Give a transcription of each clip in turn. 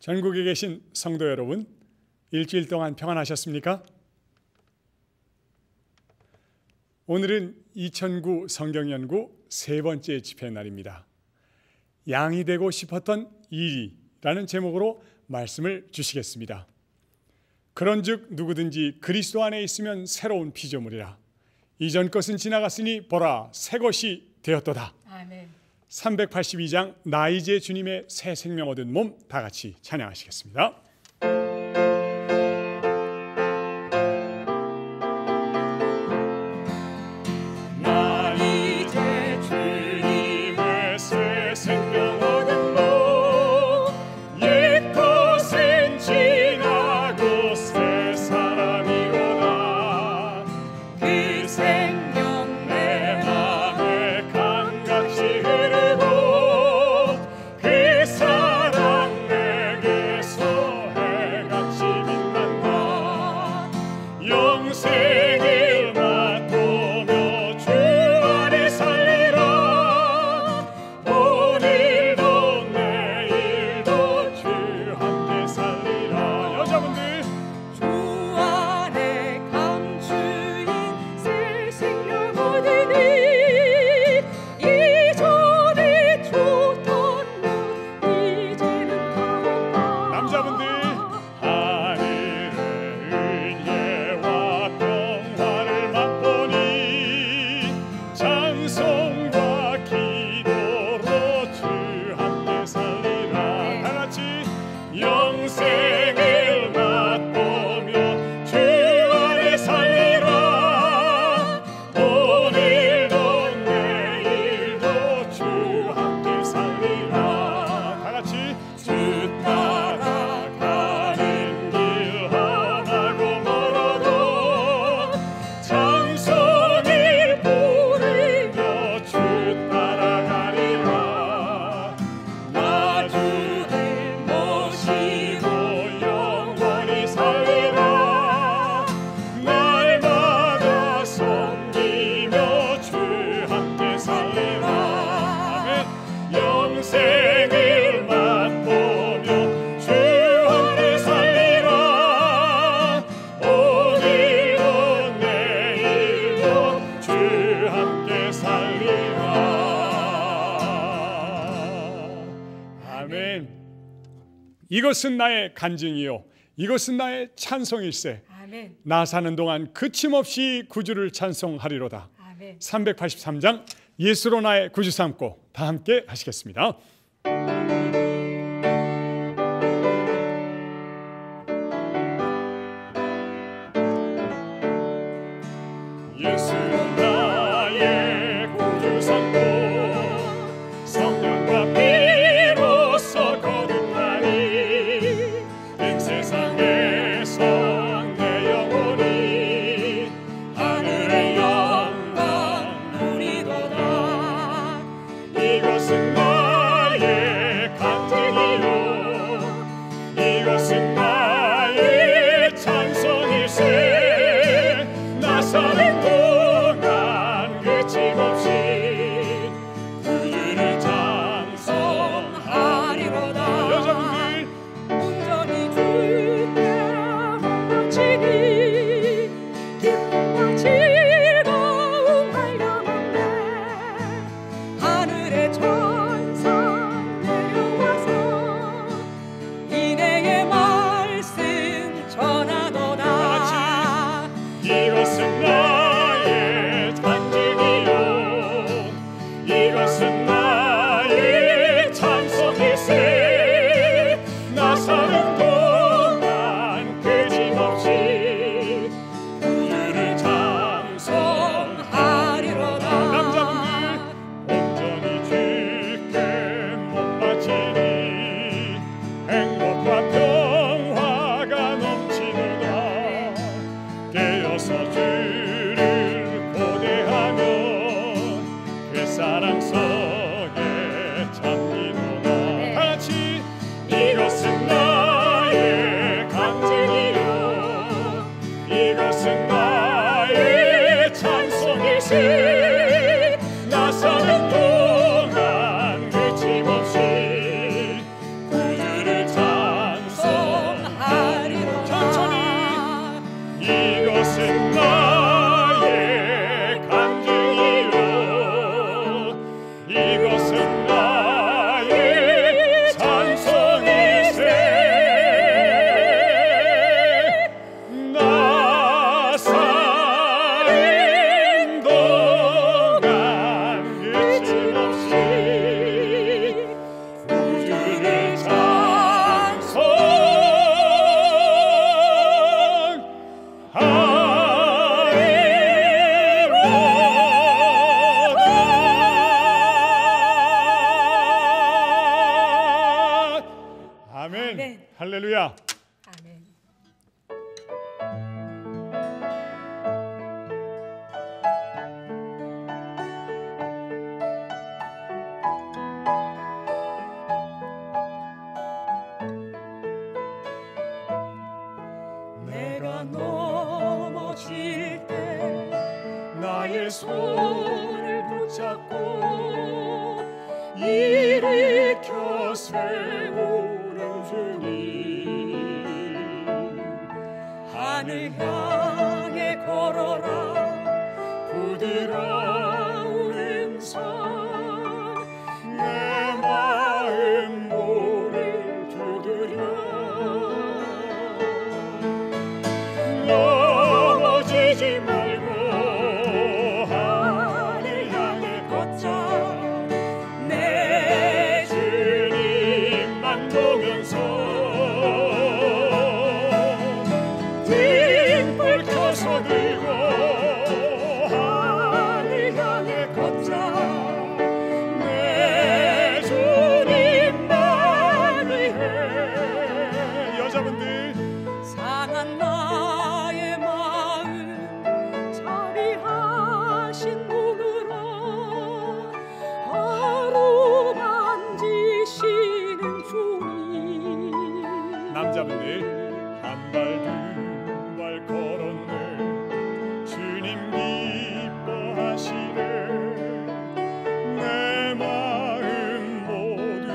전국에 계신 성도 여러분, 일주일 동안 평안하셨습니까? 오늘은 2009 성경연구 세 번째 집회 날입니다. 양이 되고 싶었던 일이라는 제목으로 말씀을 주시겠습니다. 그런즉 누구든지 그리스도 안에 있으면 새로운 피조물이라. 이전 것은 지나갔으니 보라 새 것이 되었도다. 아멘. 382장 나 이제 주님의 새 생명 얻은 몸 다 같이 찬양하시겠습니다. 이것은 나의 간증이요 이것은 나의 찬송일세. 아멘. 나 사는 동안 그침없이 구주를 찬송하리로다. 아멘. 383장 예수로 나의 구주 삼고 다 함께 하시겠습니다. 예수로 나의 구주 삼고 성령과 피로써 거듭나니 세상에서 내 영혼이 하늘의 영광 누리도다. 이것은 나의 간증이요 이것은 나의 찬송일세. 나 사는 동안 그침없이 구주를 찬송하리로다. 여자분들 온전히 주께 바치니 기쁨과 즐거움 하려는데 하늘의 천사 내려와서 이내의 말씀 전하도다. 이것은 나의 간증이요 이것은 나의 찬송일세. 나 사는 동안 그짐없이 구주를 찬송하리로다. 남자분들 온전히 주께 몸 바치니 행복과 평화가 넘치도다. 깨어서 주를 고대하며 그 사랑 속에 잠기도다. 다같이 이것은 나의 간증이요 이것은 나의 찬송일세. 나 사는 동안 그침없이 구주를 찬송하리로다. 할렐루야. 아멘. 내가 넘어질 때 나의 손을 붙잡고 일으켜 세우는 주님, 하늘 향해 걸어라 부드러운 음성, 내 마음 문을 두드려 넘어지지 말고 하늘 향해 걷자. 내 주님만 보면서 등불 켜서 들고 하늘 향해 걷자. 내 주님만 위해. 여자분들, 상한 나의 마음 자비하신 눈으로 하루 만지시는 주님. 남자분들, 한 발 두 발 걸었네 주님 기뻐하시네. 내 마음 모두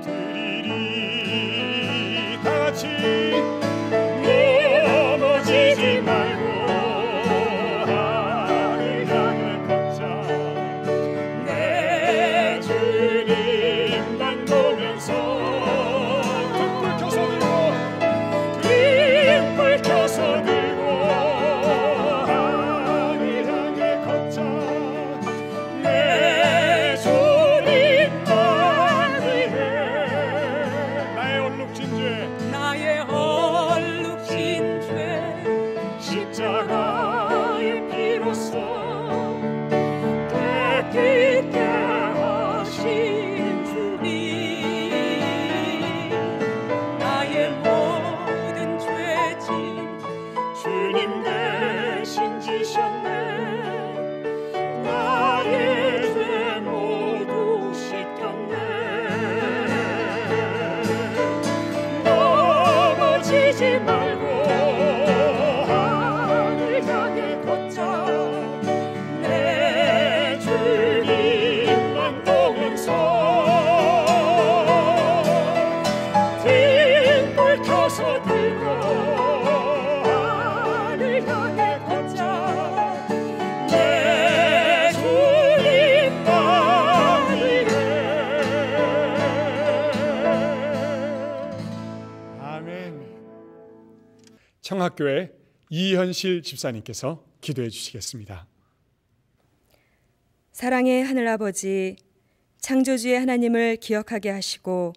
드리리. 다 같이 넘어지지 말고 하늘 향해 걷자. 내 주님만 보면서 등불 켜서 들고 하늘 향해 걷자. 내 주님만 위해. 나의 얼룩진 죄 십자가의 피로써 깨끗게 하신 주님, 나의 모든 죄짐 주님 대신 지셨네. 나의 죄 모두 씻겼네. 넘어지지 말고 하늘 향해 걷자. 내 주님만 보면서 등불 켜서 들고 하늘 향해 걷자. 내 주님만 위해. 아멘. 청학교회 이현실 집사님께서 기도해 주시겠습니다. 사랑의 하늘아버지, 창조주의 하나님을 기억하게 하시고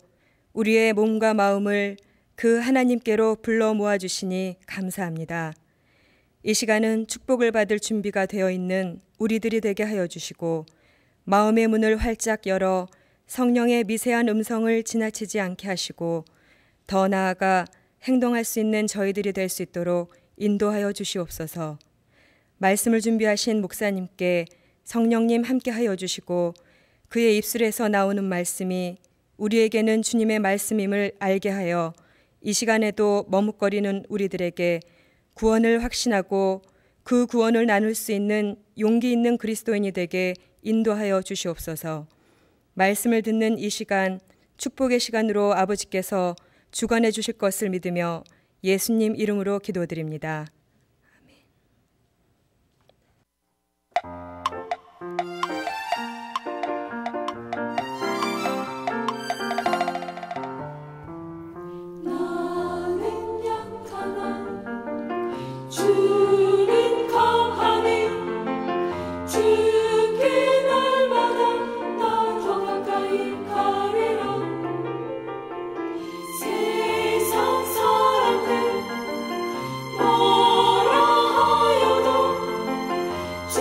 우리의 몸과 마음을 그 하나님께로 불러 모아주시니 감사합니다. 이 시간은 축복을 받을 준비가 되어 있는 우리들이 되게 하여 주시고 마음의 문을 활짝 열어 성령의 미세한 음성을 지나치지 않게 하시고 더 나아가 행동할 수 있는 저희들이 될 수 있도록 인도하여 주시옵소서. 말씀을 준비하신 목사님께 성령님 함께하여 주시고 그의 입술에서 나오는 말씀이 우리에게는 주님의 말씀임을 알게 하여 이 시간에도 머뭇거리는 우리들에게 구원을 확신하고 그 구원을 나눌 수 있는 용기 있는 그리스도인이 되게 인도하여 주시옵소서. 말씀을 듣는 이 시간 축복의 시간으로 아버지께서 주관해 주실 것을 믿으며 예수님 이름으로 기도드립니다. 주는 강하니 주께 날마다 나 더 가까이 가리라. 세상 사람들 뭐라 하여도 주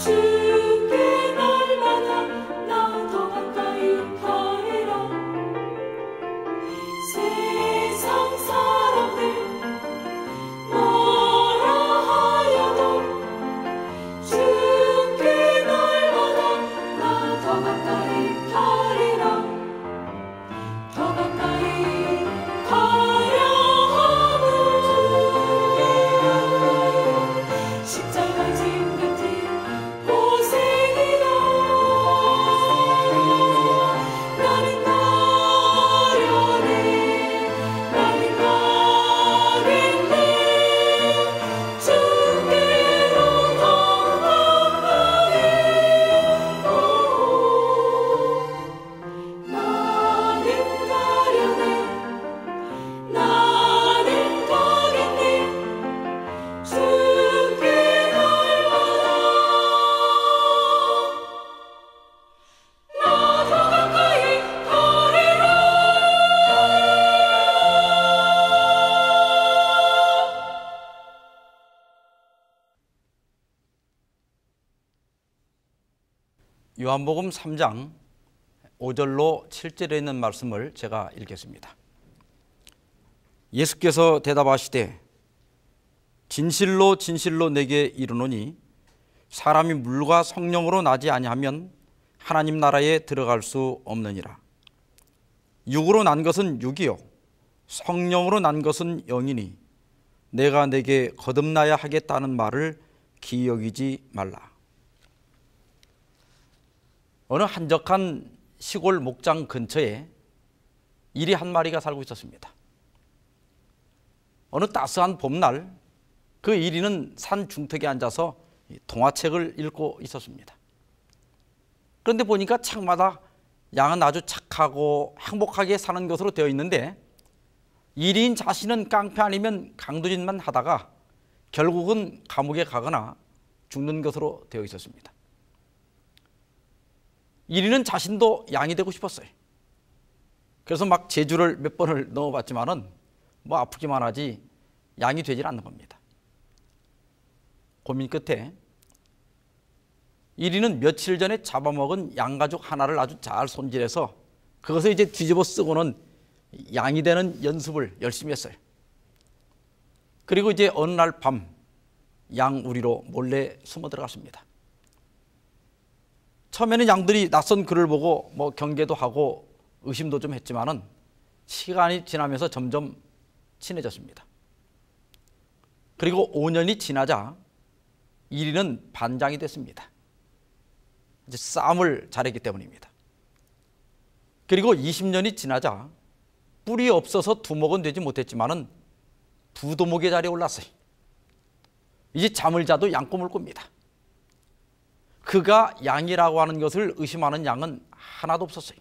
주께 날마다 나 더 가까이 가리라. 세상 사람들 뭐라 하여도 주께 날마다 나 더 가까이 가리라. 더 가까이 가려 함은 십자가 짐 같은 고생이라. 나는 가려네, 나는 가겠네. 주께로 더 가까이. 나는 가려네, 나는 가겠네. 주께 날마다 나 더 가까이 가리라. 요한복음 3장 5절로 7절에 있는 말씀을 제가 읽겠습니다. 예수께서 대답하시되 진실로 진실로 내게 이르노니 사람이 물과 성령으로 나지 아니하면 하나님 나라에 들어갈 수 없느니라. 육으로 난 것은 육이요 성령으로 난 것은 영이니 내가 내게 거듭나야 하겠다는 말을 기여기지 말라. 어느 한적한 시골 목장 근처에 이리 한 마리가 살고 있었습니다. 어느 따스한 봄날 그 이리는 산 중턱에 앉아서 동화책을 읽고 있었습니다. 그런데 보니까 책마다 양은 아주 착하고 행복하게 사는 것으로 되어 있는데 이리인 자신은 깡패 아니면 강도짓만 하다가 결국은 감옥에 가거나 죽는 것으로 되어 있었습니다. 이리는 자신도 양이 되고 싶었어요. 그래서 막 제주를 몇 번을 넣어봤지만은 뭐 아프기만 하지 양이 되질 않는 겁니다. 고민 끝에 이리는 며칠 전에 잡아먹은 양가죽 하나를 아주 잘 손질해서 그것을 이제 뒤집어 쓰고는 양이 되는 연습을 열심히 했어요. 그리고 이제 어느 날 밤 양우리로 몰래 숨어 들어갔습니다. 처음에는 양들이 낯선 그를 보고 뭐 경계도 하고 의심도 좀 했지만은 시간이 지나면서 점점 친해졌습니다. 그리고 5년이 지나자 이리는 반장이 됐습니다. 이제 싸움을 잘했기 때문입니다. 그리고 20년이 지나자 뿔이 없어서 두목은 되지 못했지만은 부두목의 자리에 올랐어요. 이제 잠을 자도 양꿈을 꿉니다. 그가 양이라고 하는 것을 의심하는 양은 하나도 없었어요.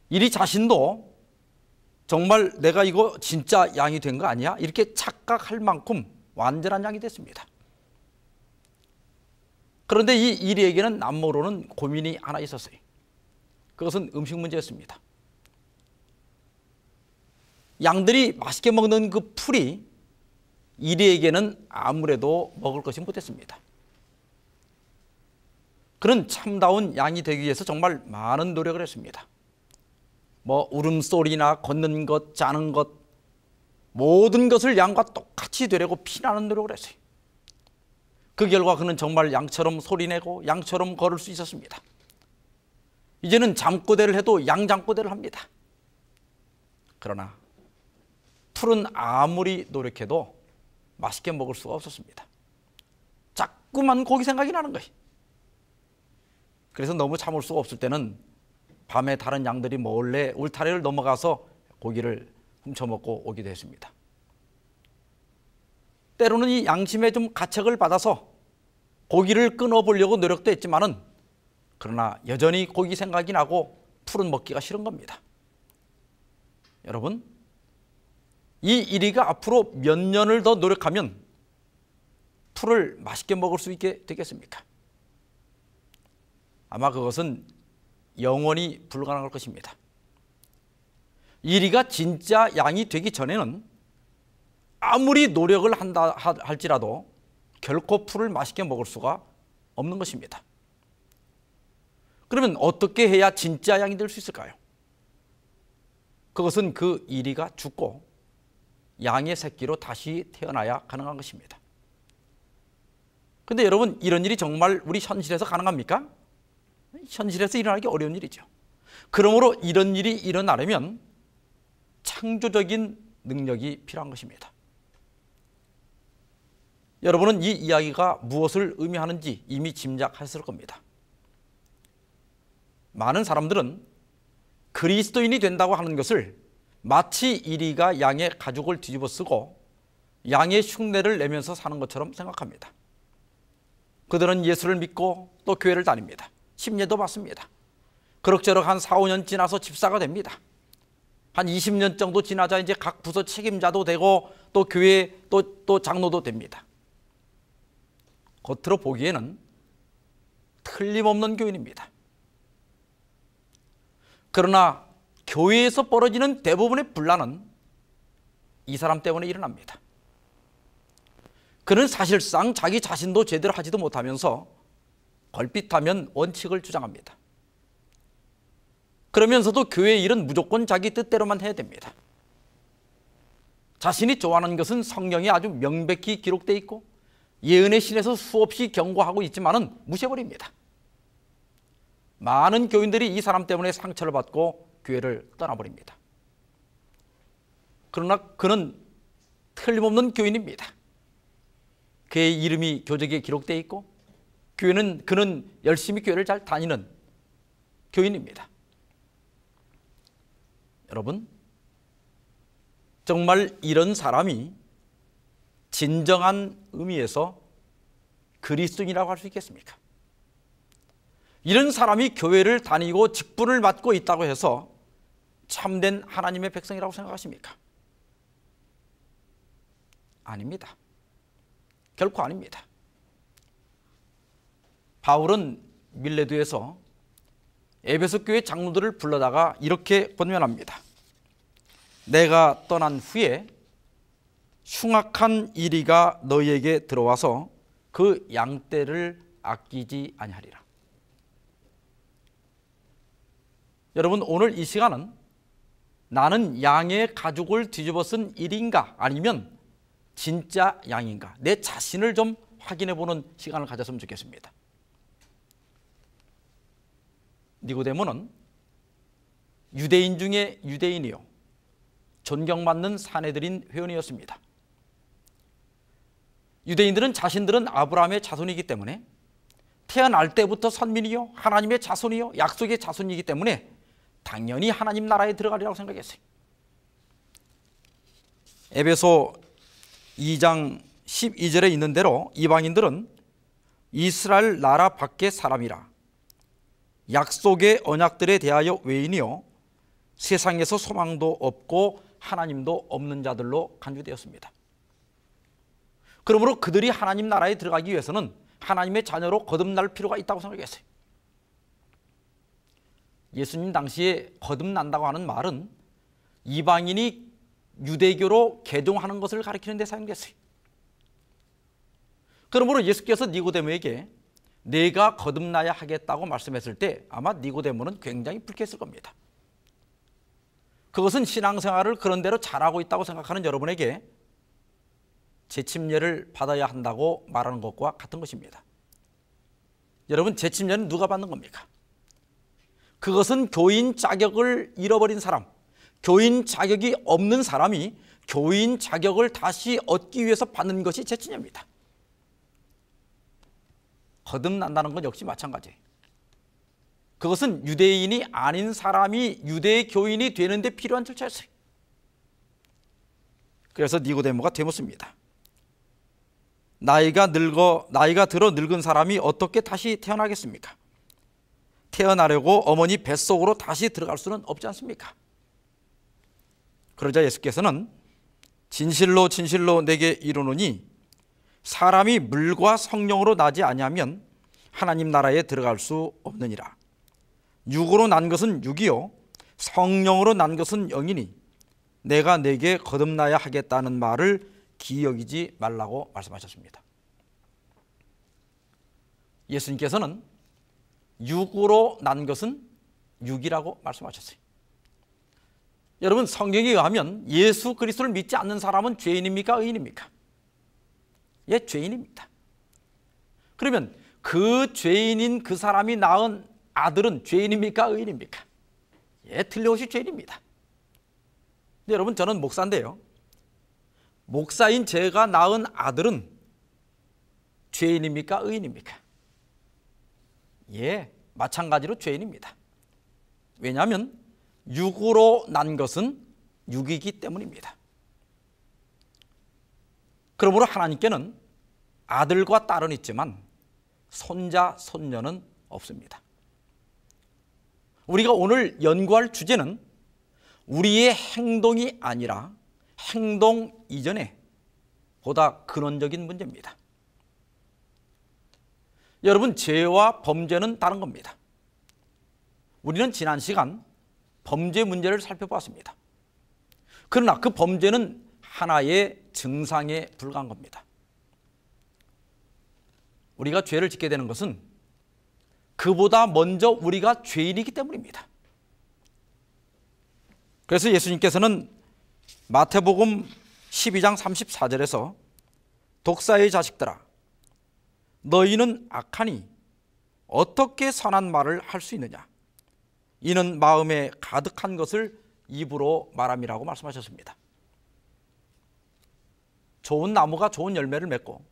이리 자신도 정말 내가 이거 진짜 양이 된 거 아니야? 이렇게 착각할 만큼 완전한 양이 됐습니다. 그런데 이 이리에게는 남모르는 고민이 하나 있었어요. 그것은 음식 문제였습니다. 양들이 맛있게 먹는 그 풀이 이리에게는 아무래도 먹을 것이 못했습니다. 그는 참다운 양이 되기 위해서 정말 많은 노력을 했습니다. 뭐 울음소리나 걷는 것, 자는 것, 모든 것을 양과 똑같이 되려고 피나는 노력을 했어요. 그 결과 그는 정말 양처럼 소리내고 양처럼 걸을 수 있었습니다. 이제는 잠꼬대를 해도 양잠꼬대를 합니다. 그러나 풀은 아무리 노력해도 맛있게 먹을 수가 없었습니다. 자꾸만 고기 생각이 나는 거예요. 그래서 너무 참을 수가 없을 때는 밤에 다른 양들이 몰래 울타리를 넘어가서 고기를 훔쳐먹고 오기도 했습니다. 때로는 이 양심에 좀 가책을 받아서 고기를 끊어보려고 노력도 했지만은 그러나 여전히 고기 생각이 나고 풀은 먹기가 싫은 겁니다. 여러분, 이 이리가 앞으로 몇 년을 더 노력하면 풀을 맛있게 먹을 수 있게 되겠습니까? 아마 그것은 영원히 불가능할 것입니다. 이리가 진짜 양이 되기 전에는 아무리 노력을 한다 할지라도 결코 풀을 맛있게 먹을 수가 없는 것입니다. 그러면 어떻게 해야 진짜 양이 될 수 있을까요? 그것은 그 이리가 죽고 양의 새끼로 다시 태어나야 가능한 것입니다. 그런데 여러분, 이런 일이 정말 우리 현실에서 가능합니까? 현실에서 일어나기 어려운 일이죠. 그러므로 이런 일이 일어나려면 창조적인 능력이 필요한 것입니다. 여러분은 이 이야기가 무엇을 의미하는지 이미 짐작하셨을 겁니다. 많은 사람들은 그리스도인이 된다고 하는 것을 마치 이리가 양의 가죽을 뒤집어 쓰고 양의 흉내를 내면서 사는 것처럼 생각합니다. 그들은 예수를 믿고 또 교회를 다닙니다. 심례도 받습니다. 그럭저럭 한 4, 5년 지나서 집사가 됩니다. 한 20년 정도 지나자 이제 각 부서 책임자도 되고 또 교회 또 장로도 됩니다. 겉으로 보기에는 틀림없는 교인입니다. 그러나 교회에서 벌어지는 대부분의 분란은 이 사람 때문에 일어납니다. 그는 사실상 자기 자신도 제대로 하지도 못하면서 걸핏하면 원칙을 주장합니다. 그러면서도 교회의 일은 무조건 자기 뜻대로만 해야 됩니다. 자신이 좋아하는 것은 성경에 아주 명백히 기록되어 있고 예언의 신에서 수없이 경고하고 있지만은 무시해버립니다. 많은 교인들이 이 사람 때문에 상처를 받고 교회를 떠나버립니다. 그러나 그는 틀림없는 교인입니다. 그의 이름이 교적에 기록되어 있고 그는 열심히 교회를 잘 다니는 교인입니다. 여러분, 정말 이런 사람이 진정한 의미에서 그리스도인이라고 할 수 있겠습니까? 이런 사람이 교회를 다니고 직분을 맡고 있다고 해서 참된 하나님의 백성이라고 생각하십니까? 아닙니다. 결코 아닙니다. 바울은 밀레도에서 에베소 교회 장로들을 불러다가 이렇게 권면합니다. 내가 떠난 후에 흉악한 이리가 너희에게 들어와서 그 양떼를 아끼지 아니하리라. 여러분, 오늘 이 시간은 나는 양의 가죽을 뒤집어 쓴 일인가 아니면 진짜 양인가, 내 자신을 좀 확인해 보는 시간을 가졌으면 좋겠습니다. 니고데모는 유대인 중에 유대인이요 존경받는 사내들인 회원이었습니다. 유대인들은 자신들은 아브라함의 자손이기 때문에 태어날 때부터 선민이요 하나님의 자손이요 약속의 자손이기 때문에 당연히 하나님 나라에 들어가리라고 생각했어요. 에베소 2장 12절에 있는 대로 이방인들은 이스라엘 나라 밖의 사람이라 약속의 언약들에 대하여 외인이요 세상에서 소망도 없고 하나님도 없는 자들로 간주되었습니다. 그러므로 그들이 하나님 나라에 들어가기 위해서는 하나님의 자녀로 거듭날 필요가 있다고 생각했어요. 예수님 당시에 거듭난다고 하는 말은 이방인이 유대교로 개종하는 것을 가리키는 데 사용됐어요. 그러므로 예수께서 니고데모에게 내가 거듭나야 하겠다고 말씀했을 때 아마 니고데모는 굉장히 불쾌했을 겁니다. 그것은 신앙생활을 그런 대로 잘하고 있다고 생각하는 여러분에게 재침례를 받아야 한다고 말하는 것과 같은 것입니다. 여러분, 재침례는 누가 받는 겁니까? 그것은 교인 자격을 잃어버린 사람, 교인 자격이 없는 사람이 교인 자격을 다시 얻기 위해서 받는 것이 재침례입니다. 거듭난다는 건 역시 마찬가지예요. 그것은 유대인이 아닌 사람이 유대 교인이 되는데 필요한 절차였어요. 그래서 니고데모가 되묻습니다. 나이가 들어 늙은 사람이 어떻게 다시 태어나겠습니까? 태어나려고 어머니 뱃속으로 다시 들어갈 수는 없지 않습니까? 그러자 예수께서는 진실로 진실로 내게 이르노니 사람이 물과 성령으로 나지 아니하면 하나님 나라에 들어갈 수 없느니라. 육으로 난 것은 육이요 성령으로 난 것은 영이니 내가 내게 거듭나야 하겠다는 말을 기억이지 말라고 말씀하셨습니다. 예수님께서는 육으로 난 것은 육이라고 말씀하셨어요. 여러분, 성경에 의하면 예수 그리스도를 믿지 않는 사람은 죄인입니까? 의인입니까? 예, 죄인입니다. 그러면 그 죄인인 그 사람이 낳은 아들은 죄인입니까? 의인입니까? 예, 틀림없이 죄인입니다. 근데 여러분, 저는 목사인데요, 목사인 제가 낳은 아들은 죄인입니까? 의인입니까? 예, 마찬가지로 죄인입니다. 왜냐하면 육으로 난 것은 육이기 때문입니다. 그러므로 하나님께는 아들과 딸은 있지만 손자, 손녀는 없습니다. 우리가 오늘 연구할 주제는 우리의 행동이 아니라 행동 이전에 보다 근원적인 문제입니다. 여러분, 죄와 범죄는 다른 겁니다. 우리는 지난 시간 범죄 문제를 살펴봤습니다. 그러나 그 범죄는 하나의 증상에 불과한 겁니다. 우리가 죄를 짓게 되는 것은 그보다 먼저 우리가 죄인이기 때문입니다. 그래서 예수님께서는 마태복음 12장 34절에서 독사의 자식들아, 너희는 악하니 어떻게 선한 말을 할 수 있느냐? 이는 마음에 가득한 것을 입으로 말함이라고 말씀하셨습니다. 좋은 나무가 좋은 열매를 맺고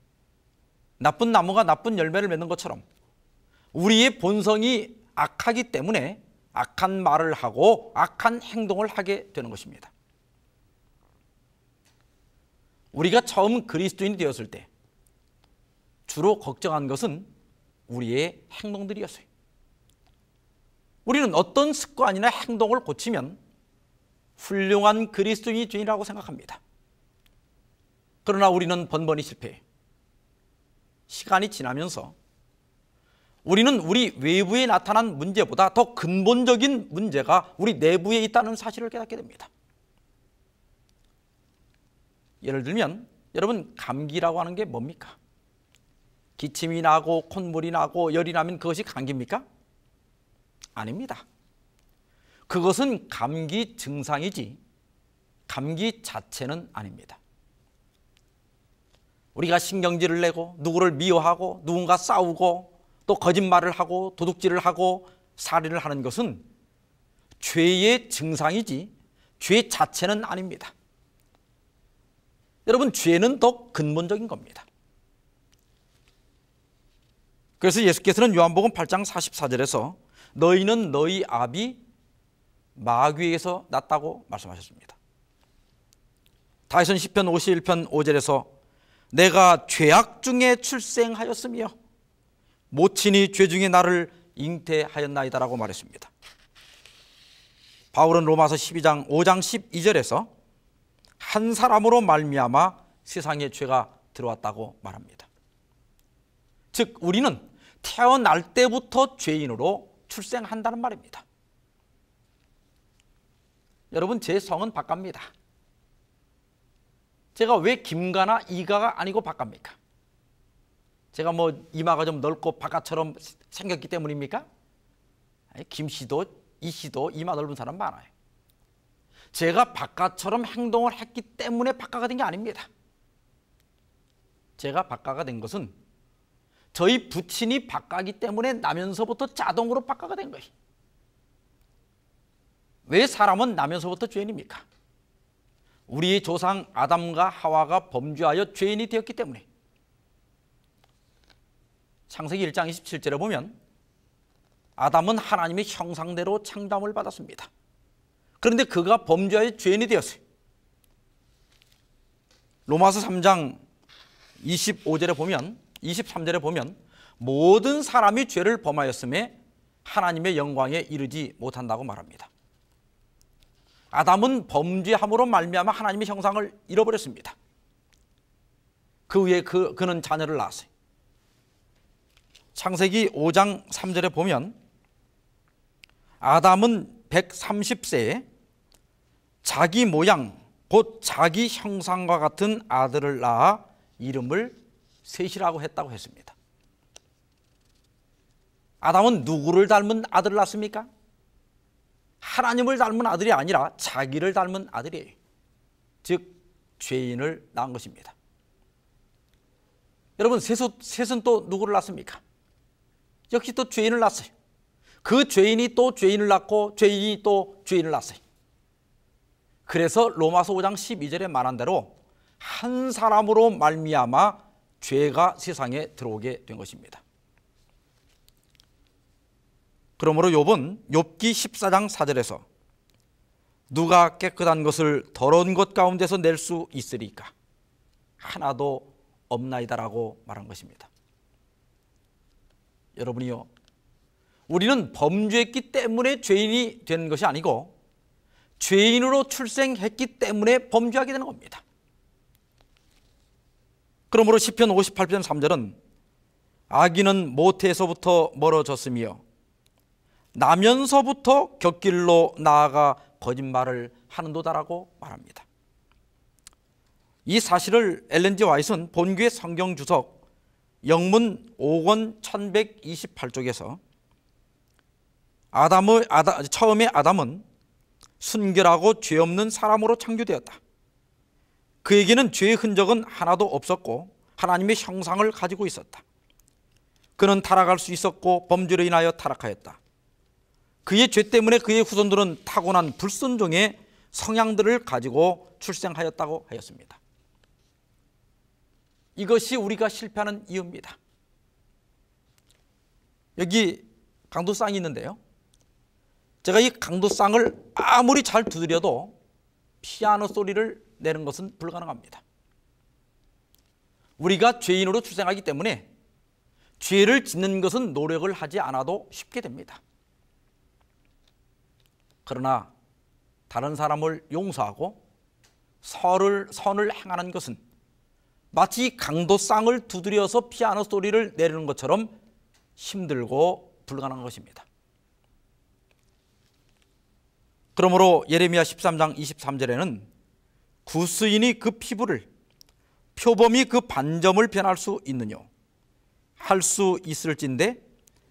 나쁜 나무가 나쁜 열매를 맺는 것처럼 우리의 본성이 악하기 때문에 악한 말을 하고 악한 행동을 하게 되는 것입니다. 우리가 처음 그리스도인이 되었을 때 주로 걱정한 것은 우리의 행동들이었어요. 우리는 어떤 습관이나 행동을 고치면 훌륭한 그리스도인이 되리라고 생각합니다. 그러나 우리는 번번이 실패해. 시간이 지나면서 우리는 우리 외부에 나타난 문제보다 더 근본적인 문제가 우리 내부에 있다는 사실을 깨닫게 됩니다. 예를 들면 여러분, 감기라고 하는 게 뭡니까? 기침이 나고 콧물이 나고 열이 나면 그것이 감기입니까? 아닙니다. 그것은 감기 증상이지 감기 자체는 아닙니다. 우리가 신경질을 내고 누구를 미워하고 누군가 싸우고 또 거짓말을 하고 도둑질을 하고 살인을 하는 것은 죄의 증상이지 죄 자체는 아닙니다. 여러분, 죄는 더 근본적인 겁니다. 그래서 예수께서는 요한복음 8장 44절에서 너희는 너희 아비 마귀에게서 났다고 말씀하셨습니다. 다윗은 시편 51편 5절에서 내가 죄악 중에 출생하였으며 모친이 죄 중에 나를 잉태하였나이다라고 말했습니다. 바울은 로마서 12장 5장 12절에서 한 사람으로 말미암아 세상에 죄가 들어왔다고 말합니다. 즉 우리는 태어날 때부터 죄인으로 출생한다는 말입니다. 여러분, 제 성은 박가입니다. 제가 왜 김가나 이가가 아니고 박가입니까? 제가 뭐 이마가 좀 넓고 박가처럼 생겼기 때문입니까? 김씨도 이씨도 이마 넓은 사람 많아요. 제가 박가처럼 행동을 했기 때문에 박가가 된 게 아닙니다. 제가 박가가 된 것은 저희 부친이 박가기 때문에 나면서부터 자동으로 박가가 된 거예요. 왜 사람은 나면서부터 죄인입니까? 우리의 조상 아담과 하와가 범죄하여 죄인이 되었기 때문에. 창세기 1장 27절에 보면 아담은 하나님의 형상대로 창조함을 받았습니다. 그런데 그가 범죄하여 죄인이 되었어요. 로마서 3장 25절에 보면 23절에 보면 모든 사람이 죄를 범하였음에 하나님의 영광에 이르지 못한다고 말합니다. 아담은 범죄함으로 말미암아 하나님의 형상을 잃어버렸습니다. 그 후에 그는 자녀를 낳았어요. 창세기 5장 3절에 보면 아담은 130세에 자기 모양 곧 자기 형상과 같은 아들을 낳아 이름을 셋이라고 했다고 했습니다. 아담은 누구를 닮은 아들을 낳습니까? 하나님을 닮은 아들이 아니라 자기를 닮은 아들이에요. 즉 죄인을 낳은 것입니다. 여러분, 셋은 또 누구를 낳습니까? 역시 또 죄인을 낳았어요. 그 죄인이 또 죄인을 낳고 죄인이 또 죄인을 낳았어요. 그래서 로마서 5장 12절에 말한 대로 한 사람으로 말미암아 죄가 세상에 들어오게 된 것입니다. 그러므로 욥기 14장 4절에서 누가 깨끗한 것을 더러운 것 가운데서 낼 수 있으리까? 하나도 없나이다라고 말한 것입니다. 여러분이요, 우리는 범죄했기 때문에 죄인이 되는 것이 아니고 죄인으로 출생했기 때문에 범죄하게 되는 겁니다. 그러므로 시편 58편 3절은 악인은 모태에서부터 멀어졌으며 나면서부터 곁길로 나아가 거짓말을 하는도다라고 말합니다. 이 사실을 엘렌 G 화이트는 본교의 성경주석 영문 5권 1128쪽에서 처음에 아담은 순결하고 죄 없는 사람으로 창조되었다. 그에게는 죄의 흔적은 하나도 없었고 하나님의 형상을 가지고 있었다. 그는 타락할 수 있었고 범죄로 인하여 타락하였다. 그의 죄 때문에 그의 후손들은 타고난 불순종의 성향들을 가지고 출생하였다고 하였습니다. 이것이 우리가 실패하는 이유입니다. 여기 강도쌍이 있는데요, 제가 이 강도쌍을 아무리 잘 두드려도 피아노 소리를 내는 것은 불가능합니다. 우리가 죄인으로 출생하기 때문에 죄를 짓는 것은 노력을 하지 않아도 쉽게 됩니다. 그러나 다른 사람을 용서하고 선을 행하는 것은 마치 강도쌍을 두드려서 피아노 소리를 내리는 것처럼 힘들고 불가능한 것입니다. 그러므로 예레미야 13장 23절에는 구스인이 그 피부를, 표범이 그 반점을 변할 수 있느뇨? 할 수 있을진데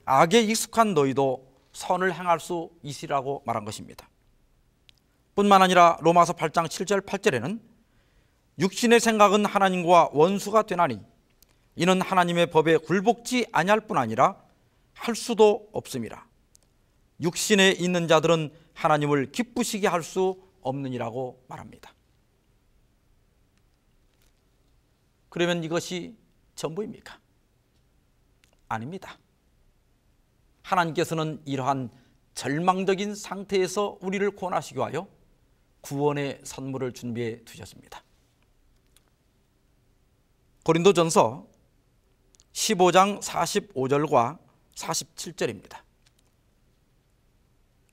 악에 익숙한 너희도 선을 행할 수 있으리라고 말한 것입니다. 뿐만 아니라 로마서 8장 7절 8절에는 육신의 생각은 하나님과 원수가 되나니 이는 하나님의 법에 굴복지 아니할 뿐 아니라 할 수도 없음이라. 육신에 있는 자들은 하나님을 기쁘시게 할 수 없느니라고 말합니다. 그러면 이것이 전부입니까? 아닙니다. 하나님께서는 이러한 절망적인 상태에서 우리를 구원하시기 위하여 구원의 선물을 준비해 두셨습니다. 고린도전서 15장 45절과 47절입니다.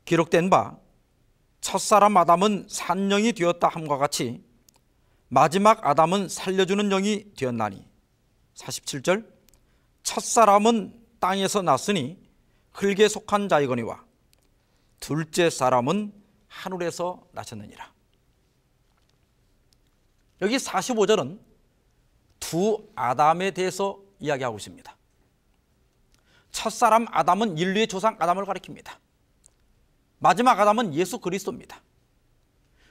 기록된 바 첫사람 아담은 산영이 되었다 함과 같이 마지막 아담은 살려주는 영이 되었나니. 47절 첫사람은 땅에서 났으니 흙에 속한 자이거니와 둘째 사람은 하늘에서 나셨느니라. 여기 45절은 두 아담에 대해서 이야기하고 있습니다. 첫사람 아담은 인류의 조상 아담을 가리킵니다. 마지막 아담은 예수 그리스도입니다.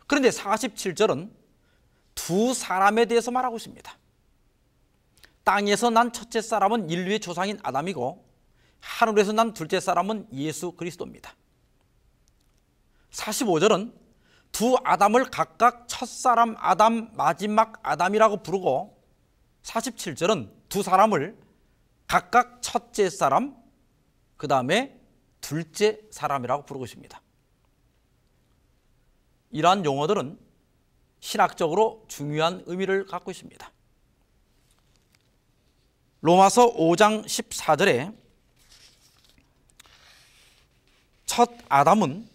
그런데 47절은 두 사람에 대해서 말하고 있습니다. 땅에서 난 첫째 사람은 인류의 조상인 아담이고 하늘에서 난 둘째 사람은 예수 그리스도입니다. 45절은 두 아담을 각각 첫사람 아담, 마지막 아담이라고 부르고 47절은 두 사람을 각각 첫째 사람, 그 다음에 둘째 사람이라고 부르고 있습니다. 이러한 용어들은 신학적으로 중요한 의미를 갖고 있습니다. 로마서 5장 14절에 첫 아담은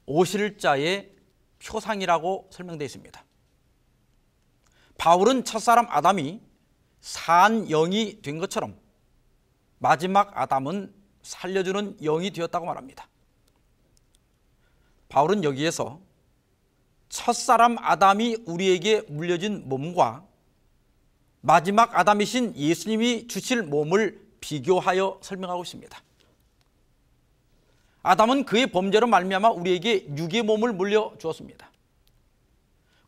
오실 자의 표상이라고 설명되어 있습니다. 바울은 첫사람 아담이 산 영이 된 것처럼 마지막 아담은 살려주는 영이 되었다고 말합니다. 바울은 여기에서 첫사람 아담이 우리에게 물려진 몸과 마지막 아담이신 예수님이 주실 몸을 비교하여 설명하고 있습니다. 아담은 그의 범죄로 말미암아 우리에게 육의 몸을 물려주었습니다.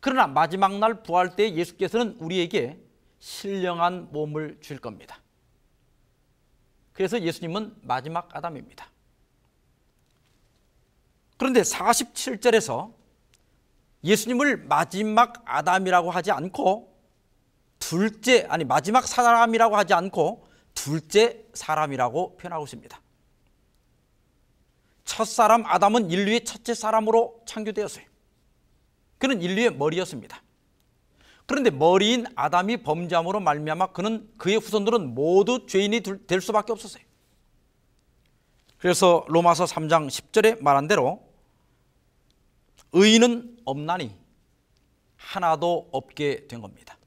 그러나 마지막 날 부활 때 예수께서는 우리에게 신령한 몸을 줄 겁니다. 그래서 예수님은 마지막 아담입니다. 그런데 47절에서 예수님을 마지막 아담이라고 하지 않고 마지막 사람이라고 하지 않고 둘째 사람이라고 표현하고 있습니다. 첫사람 아담은 인류의 첫째 사람으로 창조되었어요. 그는 인류의 머리였습니다. 그런데 머리인 아담이 범죄함으로 말미암아 그의 후손들은 모두 죄인이 될 수밖에 없었어요. 그래서 로마서 3장 10절에 말한 대로 의인은 없나니 하나도 없게 된 겁니다.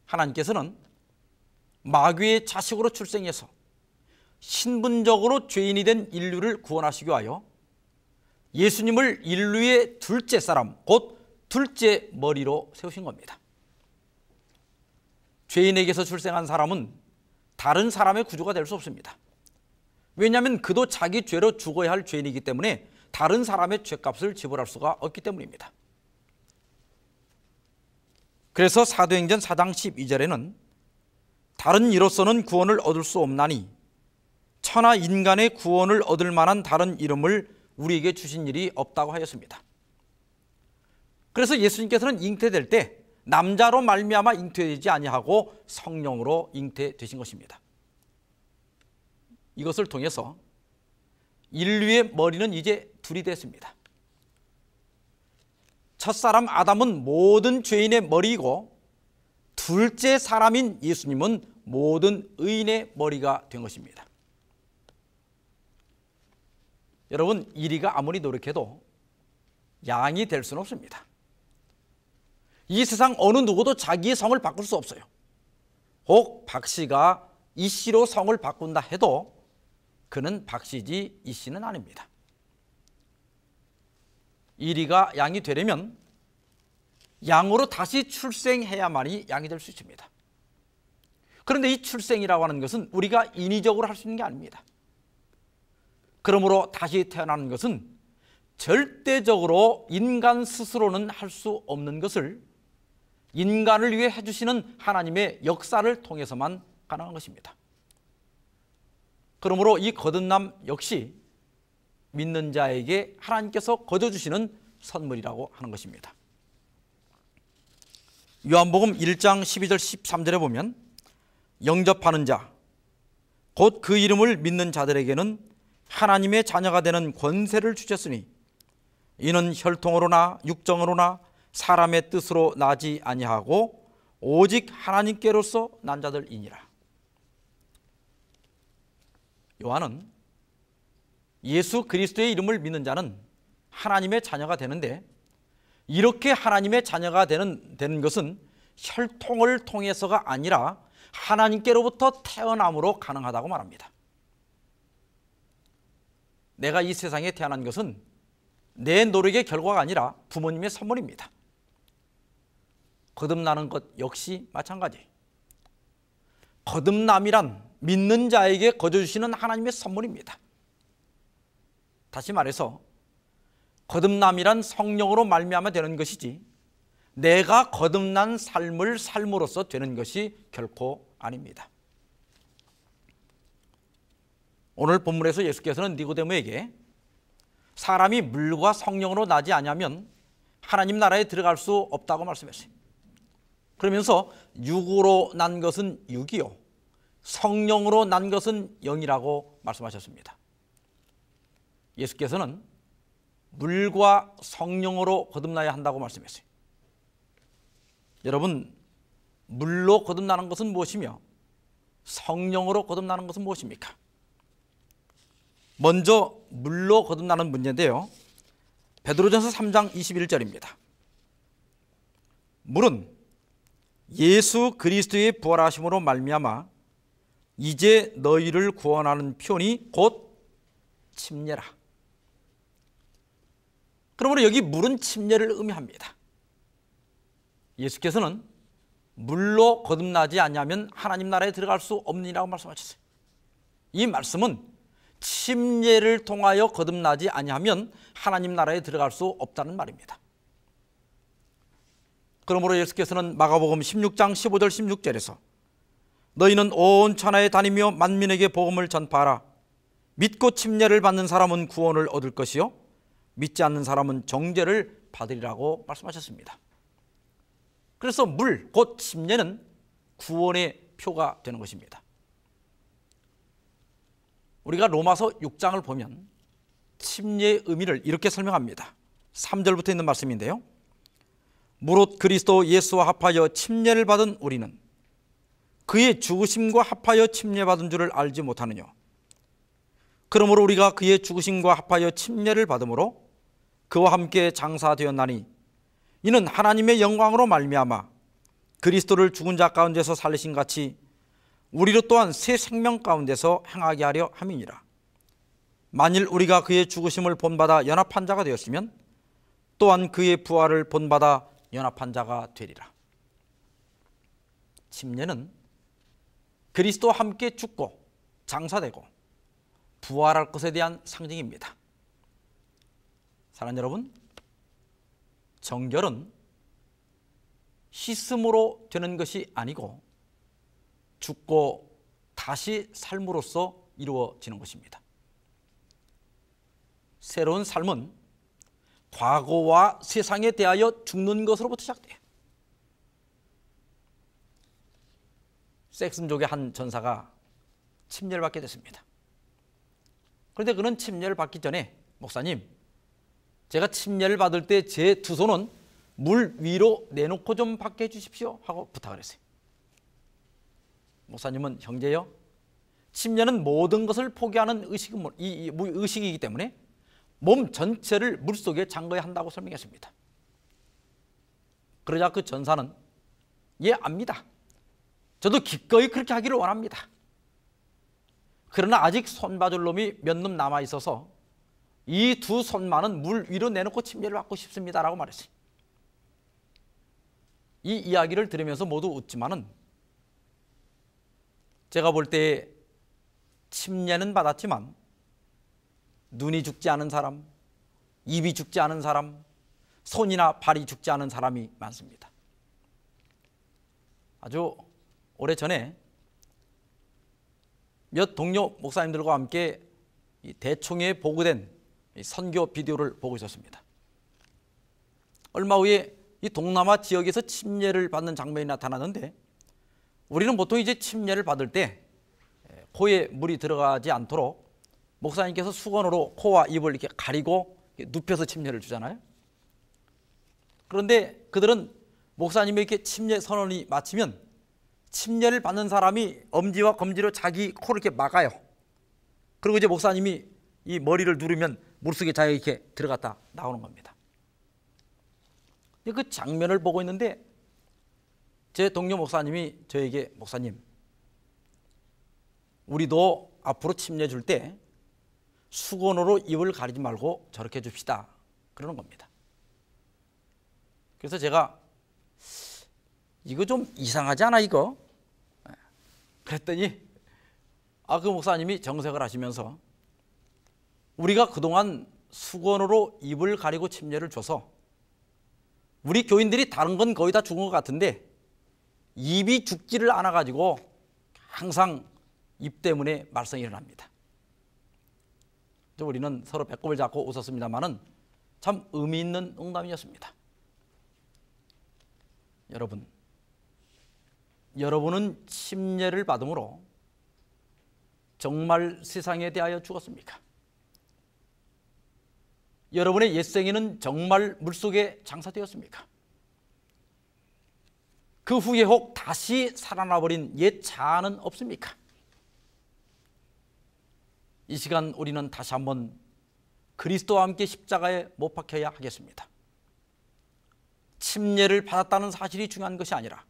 하나님께서는 마귀의 자식으로 출생해서 신분적으로 죄인이 된 인류를 구원하시기 위하여 예수님을 인류의 둘째 사람, 곧 둘째 머리로 세우신 겁니다. 죄인에게서 출생한 사람은 다른 사람의 구주가 될 수 없습니다. 왜냐하면 그도 자기 죄로 죽어야 할 죄인이기 때문에 다른 사람의 죄값을 지불할 수가 없기 때문입니다. 그래서 사도행전 4장 12절에는 다른 이로서는 구원을 얻을 수 없나니 천하 인간의 구원을 얻을 만한 다른 이름을 우리에게 주신 일이 없다고 하였습니다. 그래서 예수님께서는 잉태될 때 남자로 말미암아 잉태되지 아니하고 성령으로 잉태되신 것입니다. 이것을 통해서 인류의 머리는 이제 둘이 됐습니다. 첫사람 아담은 모든 죄인의 머리이고 둘째 사람인 예수님은 모든 의인의 머리가 된 것입니다. 여러분, 이리가 아무리 노력해도 양이 될 수는 없습니다. 이 세상 어느 누구도 자기의 성을 바꿀 수 없어요. 혹 박씨가 이씨로 성을 바꾼다 해도 그는 박씨지 이씨는 아닙니다. 이리가 양이 되려면 양으로 다시 출생해야만이 양이 될 수 있습니다. 그런데 이 출생이라고 하는 것은 우리가 인위적으로 할 수 있는 게 아닙니다. 그러므로 다시 태어나는 것은 절대적으로 인간 스스로는 할 수 없는 것을 인간을 위해 해주시는 하나님의 역사를 통해서만 가능한 것입니다. 그러므로 이 거듭남 역시 믿는 자에게 하나님께서 거둬주시는 선물이라고 하는 것입니다. 요한복음 1장 12절 13절에 보면 영접하는 자, 곧 그 이름을 믿는 자들에게는 하나님의 자녀가 되는 권세를 주셨으니 이는 혈통으로나 육정으로나 사람의 뜻으로 나지 아니하고 오직 하나님께로서 난 자들이니라. 요한은 예수 그리스도의 이름을 믿는 자는 하나님의 자녀가 되는데, 이렇게 하나님의 자녀가 되는 것은 혈통을 통해서가 아니라 하나님께로부터 태어남으로 가능하다고 말합니다. 내가 이 세상에 태어난 것은 내 노력의 결과가 아니라 부모님의 선물입니다. 거듭나는 것 역시 마찬가지. 거듭남이란 믿는 자에게 거둬주시는 하나님의 선물입니다. 다시 말해서 거듭남이란 성령으로 말미암아 되는 것이지 내가 거듭난 삶을 삶으로써 되는 것이 결코 아닙니다. 오늘 본문에서 예수께서는 니고데모에게 사람이 물과 성령으로 나지 아니하면 하나님 나라에 들어갈 수 없다고 말씀했어요. 그러면서 육으로 난 것은 육이요 성령으로 난 것은 영이라고 말씀하셨습니다. 예수께서는 물과 성령으로 거듭나야 한다고 말씀했어요. 여러분, 물로 거듭나는 것은 무엇이며 성령으로 거듭나는 것은 무엇입니까? 먼저 물로 거듭나는 문제인데요, 베드로전서 3장 21절입니다. 물은 예수 그리스도의 부활하심으로 말미암아 이제 너희를 구원하는 표현이 곧 침례라. 그러므로 여기 물은 침례를 의미합니다. 예수께서는 물로 거듭나지 않으면 하나님 나라에 들어갈 수 없느니라고 말씀하셨어요. 이 말씀은 침례를 통하여 거듭나지 아니하면 하나님 나라에 들어갈 수 없다는 말입니다. 그러므로 예수께서는 마가복음 16장 15절 16절에서 너희는 온 천하에 다니며 만민에게 복음을 전파하라. 믿고 침례를 받는 사람은 구원을 얻을 것이요 믿지 않는 사람은 정죄를 받으리라고 말씀하셨습니다. 그래서 물, 곧 침례는 구원의 표가 되는 것입니다. 우리가 로마서 6장을 보면 침례의 의미를 이렇게 설명합니다. 3절부터 있는 말씀인데요. 무릇 그리스도 예수와 합하여 침례를 받은 우리는 그의 죽으심과 합하여 침례받은 줄을 알지 못하느냐. 그러므로 우리가 그의 죽으심과 합하여 침례를 받음으로 그와 함께 장사되었나니 이는 하나님의 영광으로 말미암아 그리스도를 죽은 자 가운데서 살리신 같이 우리로 또한 새 생명 가운데서 행하게 하려 함이니라. 만일 우리가 그의 죽으심을 본받아 연합한 자가 되었으면 또한 그의 부활을 본받아 연합한 자가 되리라. 침례는 그리스도와 함께 죽고 장사되고 부활할 것에 대한 상징입니다. 사랑하는 여러분, 정결은 씻음으로 되는 것이 아니고 죽고 다시 삶으로써 이루어지는 것입니다. 새로운 삶은 과거와 세상에 대하여 죽는 것으로부터 시작돼요. 섹슨족의 한 전사가 침례를 받게 됐습니다. 그런데 그는 침례를 받기 전에 목사님, 제가 침례를 받을 때 제 두 손은 물 위로 내놓고 좀 받게 해주십시오 하고 부탁을 했어요. 목사님은 형제여, 침례는 모든 것을 포기하는 의식이기 때문에 몸 전체를 물속에 잠가야 한다고 설명했습니다. 그러자 그 전사는 예, 압니다. 저도 기꺼이 그렇게 하기를 원합니다. 그러나 아직 손봐줄 놈이 몇 놈 남아 있어서 이 두 손만은 물 위로 내놓고 침례를 받고 싶습니다라고 말했어요. 이 이야기를 들으면서 모두 웃지만은 제가 볼 때 침례는 받았지만 눈이 죽지 않은 사람, 입이 죽지 않은 사람, 손이나 발이 죽지 않은 사람이 많습니다. 아주 오래전에 몇 동료 목사님들과 함께 대총회에 보고된 선교 비디오를 보고 있었습니다. 얼마 후에 이 동남아 지역에서 침례를 받는 장면이 나타나는데 우리는 보통 이제 침례를 받을 때 코에 물이 들어가지 않도록 목사님께서 수건으로 코와 입을 이렇게 가리고 눕혀서 침례를 주잖아요. 그런데 그들은 목사님의 이렇게 침례 선언이 마치면 침례를 받는 사람이 엄지와 검지로 자기 코를 이렇게 막아요. 그리고 이제 목사님이 이 머리를 누르면 물속에 자기가 이렇게 들어갔다 나오는 겁니다. 그 장면을 보고 있는데 제 동료 목사님이 저에게 목사님, 우리도 앞으로 침례 줄 때 수건으로 입을 가리지 말고 저렇게 줍시다 그러는 겁니다. 그래서 제가 이거 좀 이상하지 않아 이거? 그랬더니 그 목사님이 정색을 하시면서 우리가 그동안 수건으로 입을 가리고 침례를 줘서 우리 교인들이 다른 건 거의 다 죽은 것 같은데 입이 죽지를 않아가지고 항상 입 때문에 말썽이 일어납니다. 우리는 서로 배꼽을 잡고 웃었습니다만은 참 의미 있는 농담이었습니다. 여러분은 침례를 받음으로 정말 세상에 대하여 죽었습니까? 여러분의 옛생에는 정말 물속에 장사되었습니까? 그 후에 혹 다시 살아나버린 옛 자아는 없습니까? 이 시간 우리는 다시 한번 그리스도와 함께 십자가에 못 박혀야 하겠습니다. 침례를 받았다는 사실이 중요한 것이 아니라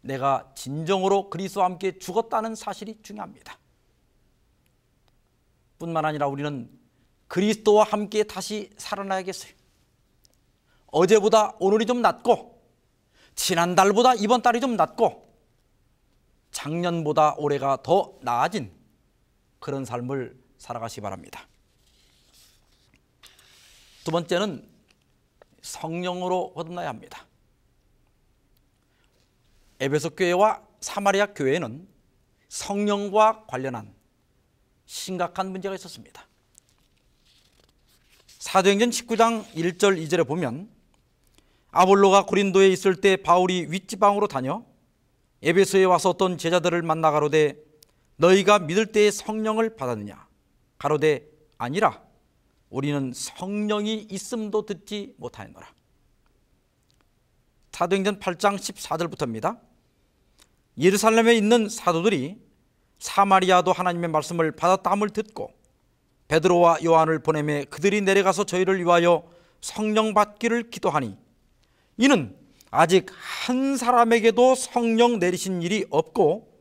내가 진정으로 그리스도와 함께 죽었다는 사실이 중요합니다. 뿐만 아니라 우리는 그리스도와 함께 다시 살아나야겠어요. 어제보다 오늘이 좀 낫고 지난달보다 이번 달이 좀 낫고 작년보다 올해가 더 나아진 그런 삶을 살아가시기 바랍니다. 두 번째는 성령으로 거듭나야 합니다. 에베소 교회와 사마리아 교회에는 성령과 관련한 심각한 문제가 있었습니다. 사도행전 19장 1절 2절에 보면 아볼로가 고린도에 있을 때 바울이 윗지방으로 다녀 에베소에 와서 어떤 제자들을 만나 가로되 너희가 믿을 때에 성령을 받았느냐? 가로되 아니라 우리는 성령이 있음도 듣지 못하였노라. 사도행전 8장 14절부터입니다. 예루살렘에 있는 사도들이 사마리아도 하나님의 말씀을 받았다함을 듣고 베드로와 요한을 보내매 그들이 내려가서 저희를 위하여 성령 받기를 기도하니 이는 아직 한 사람에게도 성령 내리신 일이 없고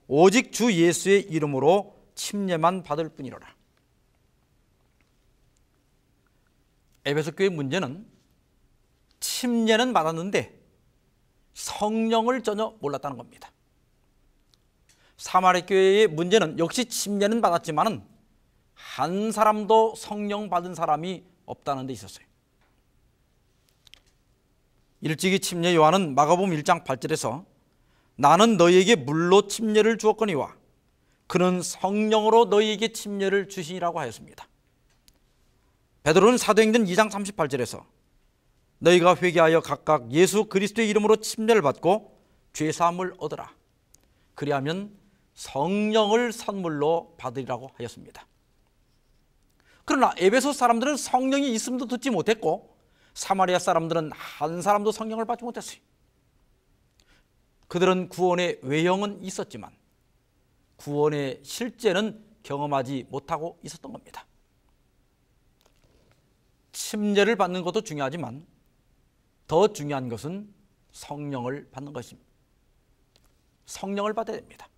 오직 주 예수의 이름으로 침례만 받을 뿐이로라. 에베소 교회의 문제는 침례는 받았는데 성령을 전혀 몰랐다는 겁니다. 사마리아 교회의 문제는 역시 침례는 받았지만은 한 사람도 성령 받은 사람이 없다는 데 있었어요. 일찍이 침례 요한은 마가복음 1장 8절에서 나는 너희에게 물로 침례를 주었거니와 그는 성령으로 너희에게 침례를 주시니라고 하였습니다. 베드로는 사도행전 2장 38절에서 너희가 회개하여 각각 예수 그리스도의 이름으로 침례를 받고 죄사함을 얻으라. 그리하면 성령을 선물로 받으리라고 하였습니다. 그러나 에베소 사람들은 성령이 있음도 듣지 못했고 사마리아 사람들은 한 사람도 성령을 받지 못했어요. 그들은 구원의 외형은 있었지만 구원의 실제는 경험하지 못하고 있었던 겁니다. 침례를 받는 것도 중요하지만 더 중요한 것은 성령을 받는 것입니다. 성령을 받아야 됩니다.